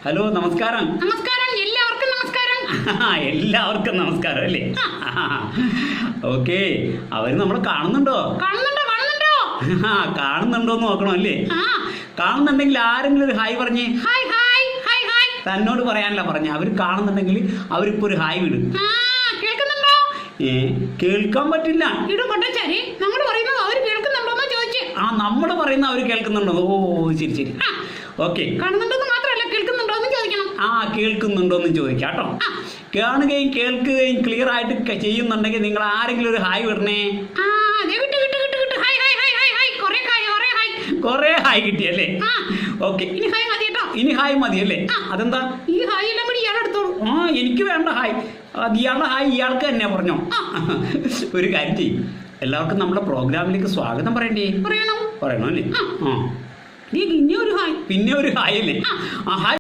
Hello, നമസ്കാരം. നമസ്കാരം, എല്ലാവർക്കും നമസ്കാരം. എല്ലാവർക്കും നമസ്കാരം അല്ലേ? ഓക്കെ, അവര് നമ്മളെ കാണുന്നുണ്ടോ? കാണുന്നുണ്ടോന്ന് നോക്കണം അല്ലേ? കാണുന്നുണ്ടെങ്കിൽ ആരെങ്കിലും ഒരു ഹായ് പറഞ്ഞേ. Hi hi hi hi. തന്നോട് പറയാനല്ല പറഞ്ഞ, അവര് കാണുന്നുണ്ടെങ്കിൽ അവരിപ്പോ ഒരു ഹായ് വിടും. കേൾക്കുന്നുണ്ടോ? കേൾക്കാൻ പറ്റില്ല. നമ്മൾ പറയുന്നത് അവര് കേൾക്കുന്നുണ്ടോന്ന് ചോദിച്ചു. നമ്മള് പറയുന്ന അവര് കേൾക്കുന്നുണ്ടോ? ഓ ശരി ശരി. ഓക്കെ, കാണുന്നുണ്ടോന്ന് മാത്രമല്ല കേൾക്കുന്നുണ്ടോന്ന് ചോദിക്കണം. കേൾക്കുന്നുണ്ടോന്ന് ചോദിക്കാം കേട്ടോ. കാണുകയും കേൾക്കുകയും ക്ലിയർ ആയിട്ട് ചെയ്യുന്നുണ്ടെങ്കിൽ നിങ്ങൾ ആരെങ്കിലും ഒരു ഹായ് വിടണേ. കൊറേ ഹായ് കിട്ടിയല്ലേ? ഓക്കെ, ഇനി ഹായ് മതിയല്ലേ? അതെന്താ ഈ ഹായ് എല്ലാം കൂടി ഇയാളെടുത്തോളൂ. എനിക്ക് വേണ്ട ഹായ്. ഇയാളുടെ ഹായ് ഇയാൾക്ക് തന്നെ പറഞ്ഞോ. ഒരു കാര്യം ചെയ്യും, എല്ലാവർക്കും നമ്മുടെ പ്രോഗ്രാമിലേക്ക് സ്വാഗതം പറയണ്ടേ? പറയണം അല്ലേ? പിന്നെ ഒരു ഹായ് അല്ലേ? ഹായ്.